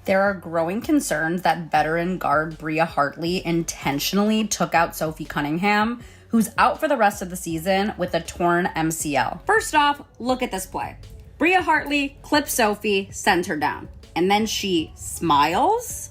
There are growing concerns that veteran guard Bria Hartley intentionally took out Sophie Cunningham, who's out for the rest of the season with a torn MCL. First off, look at this play. Bria Hartley clips Sophie, sends her down, and then she smiles?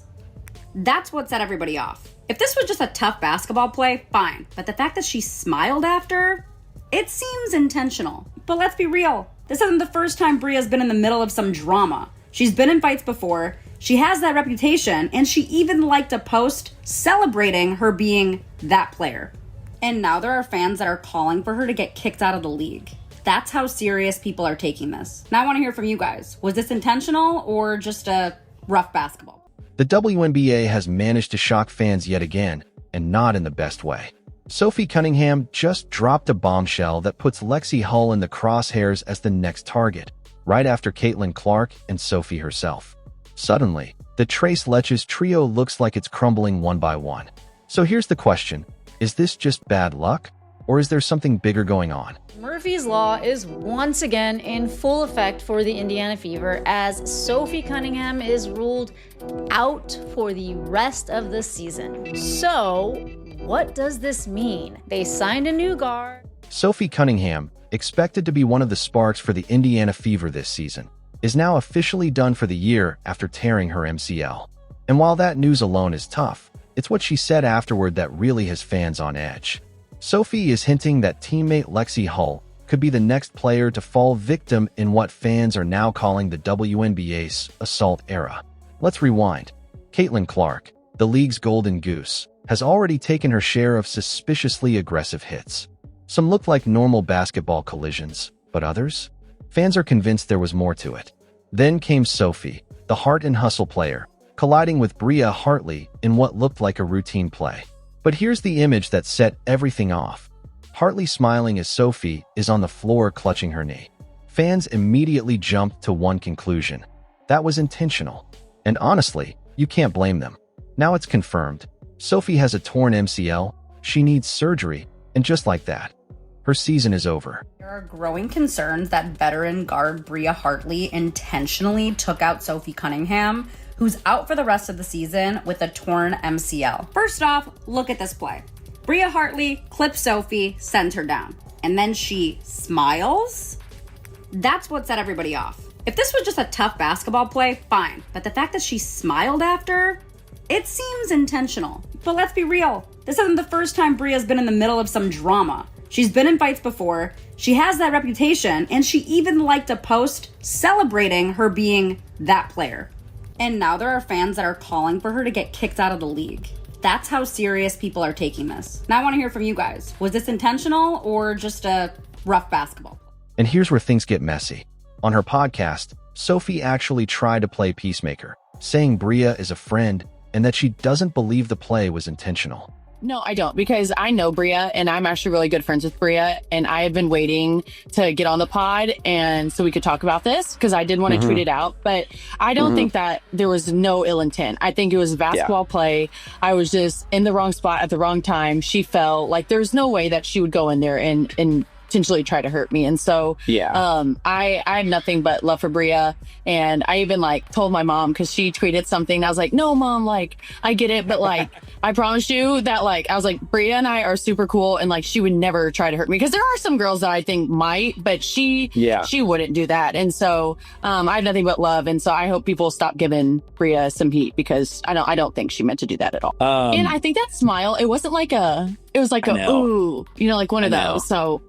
That's what set everybody off. If this was just a tough basketball play, fine, but the fact that she smiled after, it seems intentional. But let's be real, this isn't the first time Bria's been in the middle of some drama. She's been in fights before, she has that reputation, and she even liked a post celebrating her being that player. And now there are fans that are calling for her to get kicked out of the league. That's how serious people are taking this. Now I want to hear from you guys. Was this intentional or just a rough basketball? The WNBA has managed to shock fans yet again, and not in the best way. Sophie Cunningham just dropped a bombshell that puts Lexie Hull in the crosshairs as the next target, right after Caitlin Clark and Sophie herself. Suddenly, the Trace Leches trio looks like it's crumbling one by one. So here's the question, is this just bad luck? Or is there something bigger going on? Murphy's Law is once again in full effect for the Indiana Fever as Sophie Cunningham is ruled out for the rest of the season. So, what does this mean? They signed a new guard. Sophie Cunningham, expected to be one of the sparks for the Indiana Fever this season, is now officially done for the year after tearing her MCL. And while that news alone is tough, it's what she said afterward that really has fans on edge. Sophie is hinting that teammate Lexie Hull could be the next player to fall victim in what fans are now calling the WNBA's assault era. Let's rewind. Caitlin Clark, the league's golden goose, has already taken her share of suspiciously aggressive hits. Some look like normal basketball collisions, but others? Fans are convinced there was more to it. Then came Sophie, the heart and hustle player, colliding with Bria Hartley in what looked like a routine play. But here's the image that set everything off. Hartley smiling as Sophie is on the floor clutching her knee. Fans immediately jumped to one conclusion. That was intentional. And honestly, you can't blame them. Now it's confirmed. Sophie has a torn MCL, she needs surgery, and just like that, her season is over. There are growing concerns that veteran guard Bria Hartley intentionally took out Sophie Cunningham, who's out for the rest of the season with a torn MCL. First off, look at this play. Bria Hartley clips Sophie, sends her down, and then she smiles? That's what set everybody off. If this was just a tough basketball play, fine, but the fact that she smiled after, it seems intentional. But let's be real, this isn't the first time Bria's been in the middle of some drama. She's been in fights before, she has that reputation, and she even liked a post celebrating her being that player. And now there are fans that are calling for her to get kicked out of the league. That's how serious people are taking this. Now I want to hear from you guys. Was this intentional or just a rough basketball? And here's where things get messy. On her podcast, Sophie actually tried to play peacemaker, saying Bria is a friend and that she doesn't believe the play was intentional. No, I don't, because I know Bria and I'm actually really good friends with Bria, and I have been waiting to get on the pod and so we could talk about this because I did want to tweet it out, but I don't think that there was no ill intent. I think it was basketball play. I was just in the wrong spot at the wrong time. She fell. Like, there's no way that she would go in there and potentially try to hurt me. And so I have nothing but love for Bria. And I even told my mom, because she tweeted something. I was like, no, Mom, I get it. But I promise you that I was like, Bria and I are super cool. And she would never try to hurt me. Because there are some girls that I think might, but she wouldn't do that. And so I have nothing but love. And so I hope people stop giving Bria some heat, because I don't think she meant to do that at all. And I think that smile, it wasn't it was ooh, one of those. So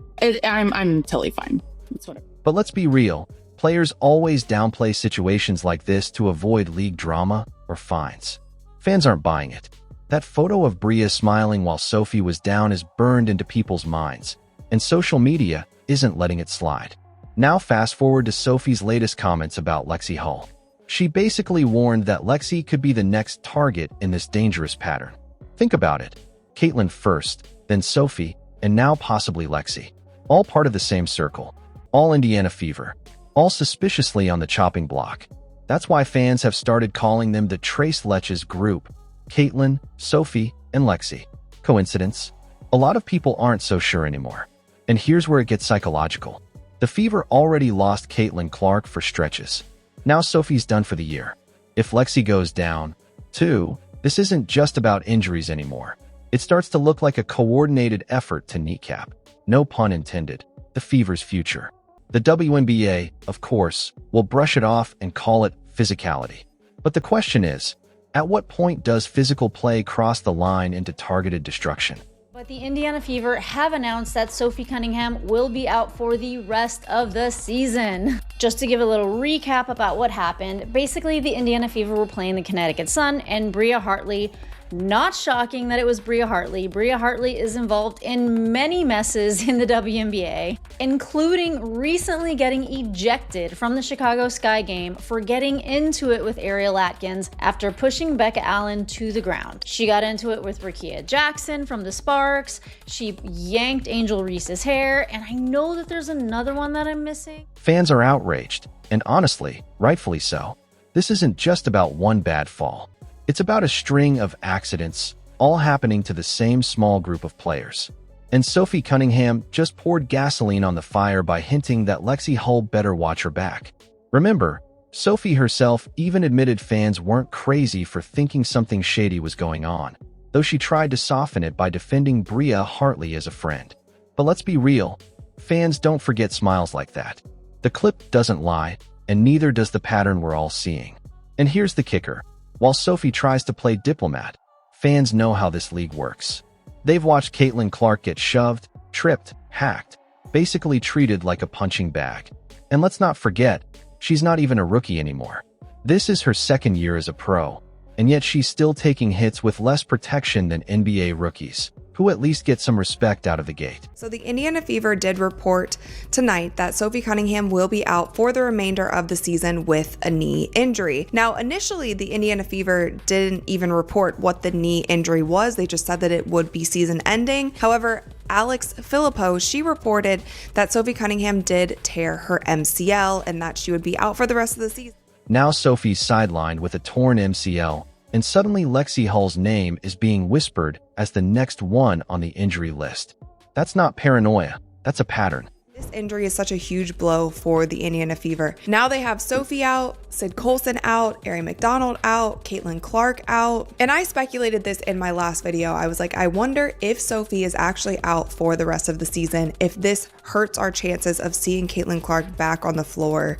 I'm totally fine. It's whatever. But let's be real. Players always downplay situations like this to avoid league drama or fines. Fans aren't buying it. That photo of Bria smiling while Sophie was down is burned into people's minds, and social media isn't letting it slide. Now fast forward to Sophie's latest comments about Lexie Hull. She basically warned that Lexie could be the next target in this dangerous pattern. Think about it. Caitlin first, then Sophie, and now possibly Lexie. All part of the same circle. All Indiana Fever. All suspiciously on the chopping block. That's why fans have started calling them the Trace Leches group. Caitlin, Sophie, and Lexie. Coincidence? A lot of people aren't so sure anymore. And here's where it gets psychological. The Fever already lost Caitlin Clark for stretches. Now Sophie's done for the year. If LEXIE goes down, too, this isn't just about injuries anymore. It starts to look like a coordinated effort to kneecap, no pun intended, the Fever's future. The WNBA, of course, will brush it off and call it physicality. But the question is, at what point does physical play cross the line into targeted destruction? But the Indiana Fever have announced that Sophie Cunningham will be out for the rest of the season. Just to give a little recap about what happened, basically the Indiana Fever were playing the Connecticut Sun and Bria Hartley. Not shocking that it was Bria Hartley. Bria Hartley is involved in many messes in the WNBA, including recently getting ejected from the Chicago Sky game for getting into it with Ariel Atkins after pushing Becca Allen to the ground. She got into it with Rakia Jackson from the Sparks. She yanked Angel Reese's hair, and I know that there's another one that I'm missing. Fans are outraged, and honestly, rightfully so. This isn't just about one bad fall. It's about a string of accidents, all happening to the same small group of players. And Sophie Cunningham just poured gasoline on the fire by hinting that LEXIE Hull better watch her back. Remember, Sophie herself even admitted fans weren't crazy for thinking something shady was going on, though she tried to soften it by defending Bria Hartley as a friend. But let's be real, fans don't forget smiles like that. The clip doesn't lie, and neither does the pattern we're all seeing. And here's the kicker. While Sophie tries to play diplomat, fans know how this league works. They've watched Caitlin Clark get shoved, tripped, hacked, basically treated like a punching bag. And let's not forget, she's not even a rookie anymore. This is her second year as a pro, and yet she's still taking hits with less protection than NBA rookies, who at least get some respect out of the gate. So the Indiana Fever did report tonight that Sophie Cunningham will be out for the remainder of the season with a knee injury. Now, initially, the Indiana Fever didn't even report what the knee injury was. They just said that it would be season ending. However, Alex Filippo, she reported that Sophie Cunningham did tear her MCL and that she would be out for the rest of the season. Now Sophie's sidelined with a torn MCL, and suddenly LEXIE Hull's name is being whispered as the next one on the injury list. That's not paranoia, that's a pattern. This injury is such a huge blow for the Indiana Fever. Now they have Sophie out, Sid Colson out, Ari McDonald out, Caitlin Clark out. And I speculated this in my last video. I was like, I wonder if Sophie is actually out for the rest of the season, if this hurts our chances of seeing Caitlin Clark back on the floor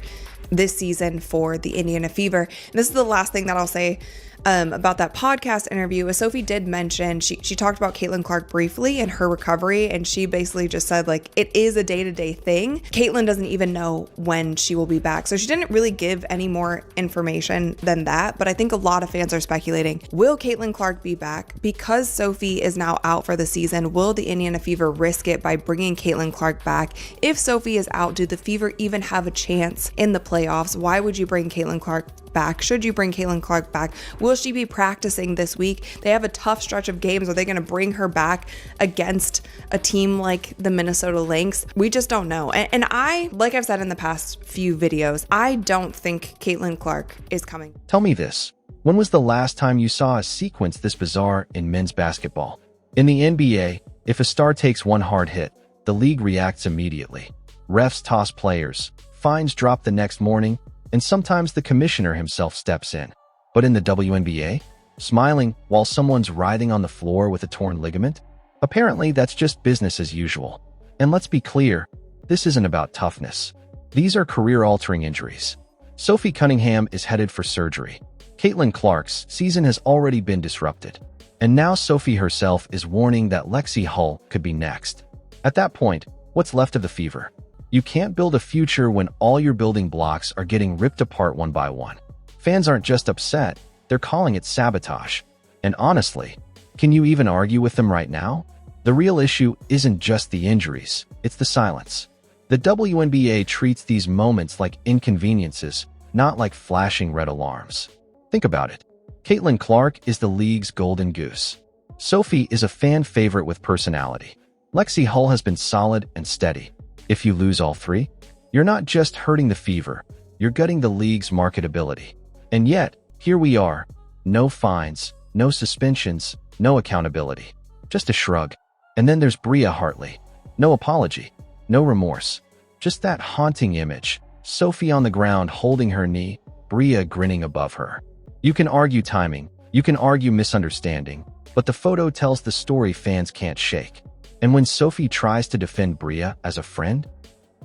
this season for the Indiana Fever. And this is the last thing that I'll say about that podcast interview. Sophie did mention, she talked about Caitlin Clark briefly and her recovery, and she basically just said, like, it is a day-to-day thing. Caitlin doesn't even know when she will be back. So she didn't really give any more information than that, but I think a lot of fans are speculating, will Caitlin Clark be back? Because Sophie is now out for the season, will the Indiana Fever risk it by bringing Caitlin Clark back? If Sophie is out, do the Fever even have a chance in the playoffs? Why would you bring Caitlin Clark back? Should you bring Caitlin Clark back? Will she be practicing this week? They have a tough stretch of games. Are they going to bring her back against a team like the Minnesota Lynx? We just don't know. And I, like I've said in the past few videos, I don't think Caitlin Clark is coming. Tell me this, when was the last time you saw a sequence this bizarre in men's basketball? In the NBA, if a star takes one hard hit, the league reacts immediately. Refs toss players, fines drop the next morning, and sometimes the commissioner himself steps in. But in the WNBA, smiling while someone's writhing on the floor with a torn ligament? Apparently, that's just business as usual. And let's be clear, this isn't about toughness. These are career-altering injuries. Sophie Cunningham is headed for surgery. Caitlin Clark's season has already been disrupted. And now Sophie herself is warning that LEXIE Hull could be next. At that point, what's left of the Fever? You can't build a future when all your building blocks are getting ripped apart one by one. Fans aren't just upset, they're calling it sabotage. And honestly, can you even argue with them right now? The real issue isn't just the injuries, it's the silence. The WNBA treats these moments like inconveniences, not like flashing red alarms. Think about it. Caitlin Clark is the league's golden goose. Sophie is a fan favorite with personality. LEXIE Hull has been solid and steady. If you lose all three, you're not just hurting the Fever, you're gutting the league's marketability. And yet, here we are. No fines, no suspensions, no accountability. Just a shrug. And then there's Bria Hartley. No apology, no remorse. Just that haunting image. Sophie on the ground holding her knee, Bria grinning above her. You can argue timing, you can argue misunderstanding, but the photo tells the story fans can't shake. And when Sophie tries to defend Bria as a friend,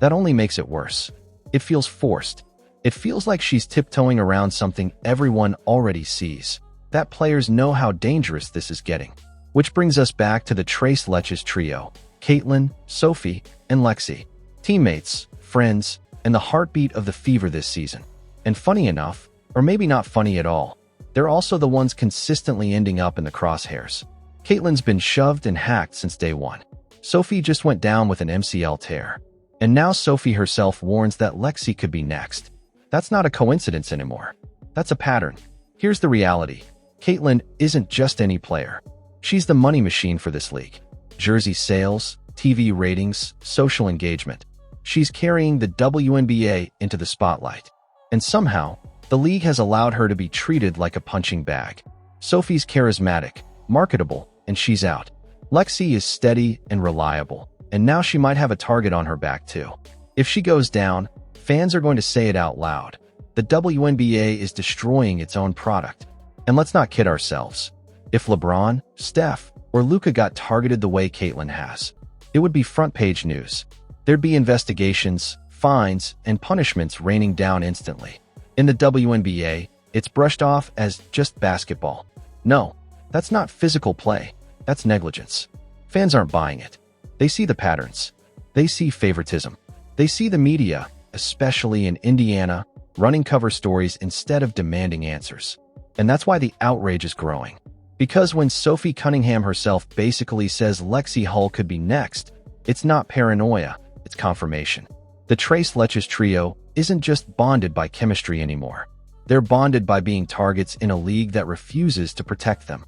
that only makes it worse. It feels forced. It feels like she's tiptoeing around something everyone already sees. That players know how dangerous this is getting. Which brings us back to the Tres Leches trio, Caitlin, Sophie, and LEXIE. Teammates, friends, and the heartbeat of the Fever this season. And funny enough, or maybe not funny at all, they're also the ones consistently ending up in the crosshairs. Caitlin's been shoved and hacked since day one. Sophie just went down with an MCL tear. And now Sophie herself warns that LEXIE could be next. That's not a coincidence anymore. That's a pattern. Here's the reality. Caitlin isn't just any player. She's the money machine for this league. Jersey sales, TV ratings, social engagement. She's carrying the WNBA into the spotlight. And somehow, the league has allowed her to be treated like a punching bag. Sophie's charismatic, marketable, and she's out. LEXIE is steady and reliable, and now she might have a target on her back too. If she goes down, fans are going to say it out loud. The WNBA is destroying its own product. And let's not kid ourselves. If LeBron, Steph, or Luka got targeted the way Caitlin has, it would be front-page news. There'd be investigations, fines, and punishments raining down instantly. In the WNBA, it's brushed off as just basketball. No, that's not physical play. That's negligence. Fans aren't buying it. They see the patterns. They see favoritism. They see the media, especially in Indiana, running cover stories instead of demanding answers. And that's why the outrage is growing. Because when Sophie Cunningham herself basically says LEXIE Hull could be next, it's not paranoia, it's confirmation. The Tres Leches trio isn't just bonded by chemistry anymore. They're bonded by being targets in a league that refuses to protect them.